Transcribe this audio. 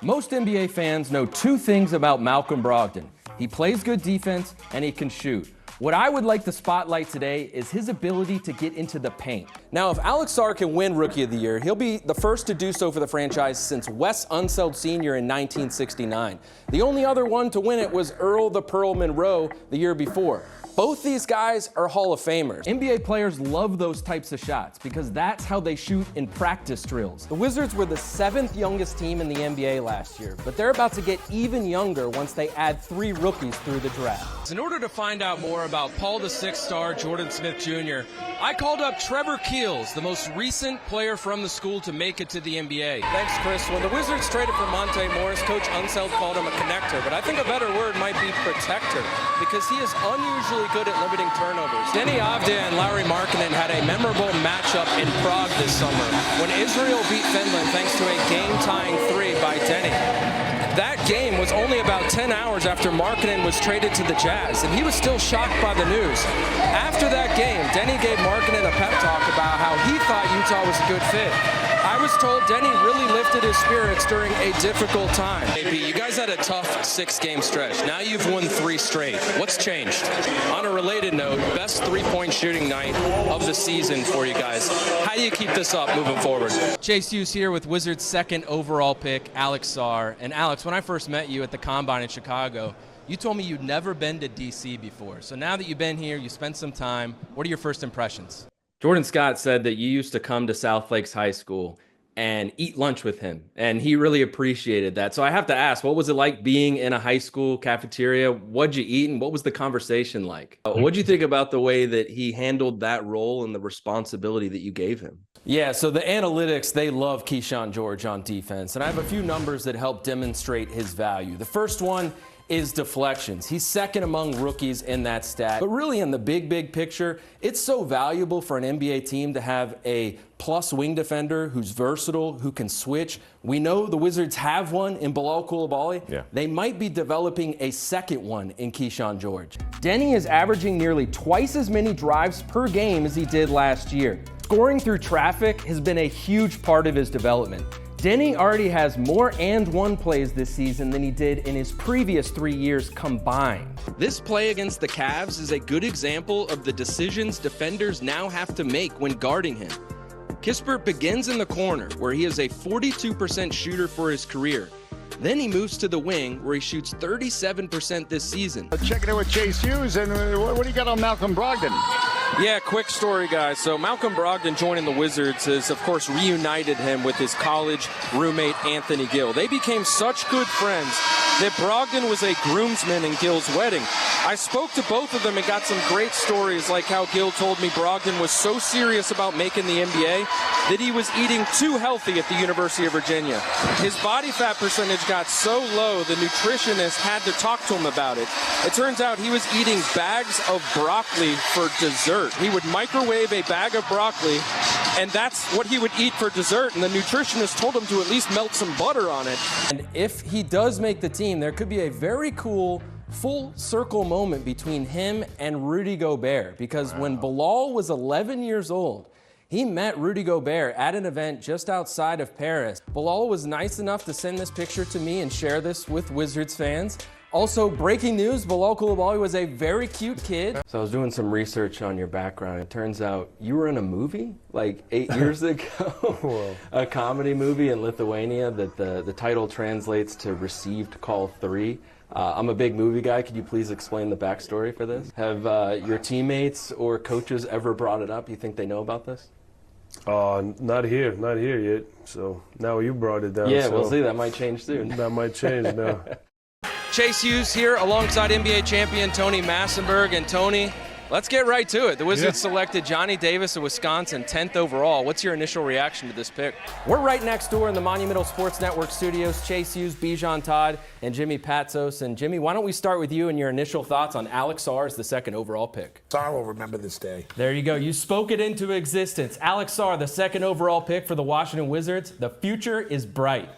Most NBA fans know two things about Malcolm Brogdon. He plays good defense and he can shoot. What I would like to spotlight today is his ability to get into the paint. Now, if Alex Sarr can win Rookie of the Year, he'll be the first to do so for the franchise since Wes Unseld Sr. in 1969. The only other one to win it was Earl the Pearl Monroe the year before. Both these guys are Hall of Famers. NBA players love those types of shots because that's how they shoot in practice drills. The Wizards were the 7th youngest team in the NBA last year, but they're about to get even younger once they add 3 rookies through the draft. In order to find out more about Paul VI star Jordan Smith Jr., I called up Trevor Keels, the most recent player from the school to make it to the NBA. Thanks, Chris. When the Wizards traded for Monte Morris, Coach Unseld called him a connector, but I think a better word might be protector because he is unusually good at limiting turnovers. Denny Avdia and Lauri Markkanen had a memorable matchup in Prague this summer when Israel beat Finland thanks to a game-tying 3 by Denny. That game was only about 10 hours after Markkanen was traded to the Jazz, and he was still shocked by the news. After that game, Denny gave Markkanen a pep talk about how he thought Utah was a good fit. I was told Denny really lifted his spirits during a difficult time. AP, you guys had a tough 6-game stretch. Now you've won 3 straight. What's changed? On a related note, best 3-point shooting night of the season for you guys. How do you keep this up moving forward? Chase Hughes here with Wizards' 2nd overall pick, Alex Sarr. And Alex, when I first met you at the Combine in Chicago, you told me you'd never been to D.C. before. So now that you've been here, you spent some time, what are your first impressions? Jordan Scott said that you used to come to South Lakes High School and eat lunch with him, and he really appreciated that. So I have to ask, what was it like being in a high school cafeteria? What'd you eat, and what was the conversation like? What'd you think about the way that he handled that role and the responsibility that you gave him? Yeah, so the analytics, they love Keyshawn George on defense, and I have a few numbers that help demonstrate his value. The first one is deflections. He's 2nd among rookies in that stat. But really in the big picture, it's so valuable for an NBA team to have a plus wing defender who's versatile, who can switch. We know the Wizards have one in Bilal Coulibaly. Yeah. They might be developing a 2nd one in Keyshawn George. Denny is averaging nearly twice as many drives per game as he did last year. Scoring through traffic has been a huge part of his development. Denny already has more and-one plays this season than he did in his previous 3 years combined. This play against the Cavs is a good example of the decisions defenders now have to make when guarding him. Kispert begins in the corner, where he is a 42% shooter for his career. Then he moves to the wing, where he shoots 37% this season. Checking in with Chase Hughes, and what do you got on Malcolm Brogdon? Yeah, quick story, guys. So Malcolm Brogdon joining the Wizards has, of course, reunited him with his college roommate, Anthony Gill. They became such good friends that Brogdon was a groomsman in Gill's wedding. I spoke to both of them and got some great stories, like how Gill told me Brogdon was so serious about making the NBA that he was eating too healthy at the University of Virginia. His body fat percentage got so low, the nutritionist had to talk to him about it. It turns out he was eating bags of broccoli for dessert. He would microwave a bag of broccoli, and that's what he would eat for dessert, and the nutritionist told him to at least melt some butter on it. And if he does make the team, there could be a very cool full circle moment between him and Rudy Gobert, because when Bilal was 11 years old, he met Rudy Gobert at an event just outside of Paris. Bilal was nice enough to send this picture to me and share this with Wizards fans. Also, breaking news, Bilal Coulibaly was a very cute kid. So I was doing some research on your background. It turns out you were in a movie like 8 years ago, a comedy movie in Lithuania that the title translates to Received Call 3. I'm a big movie guy. Could you please explain the backstory for this? Have your teammates or coaches ever brought it up? You think they know about this? Not here yet. So now you brought it down. Yeah, so we'll see. That might change soon. That might change now. Chase Hughes here alongside NBA champion Tony Massenberg. And Tony, let's get right to it. The Wizards selected Johnny Davis of Wisconsin, 10th overall. What's your initial reaction to this pick? We're right next door in the Monumental Sports Network studios. Chase Hughes, Bijan Todd, and Jimmy Patsos. And Jimmy, why don't we start with you and your initial thoughts on Alex Sarr as the 2nd overall pick? Sarr will remember this day. There you go. You spoke it into existence. Alex Sarr, the 2nd overall pick for the Washington Wizards. The future is bright.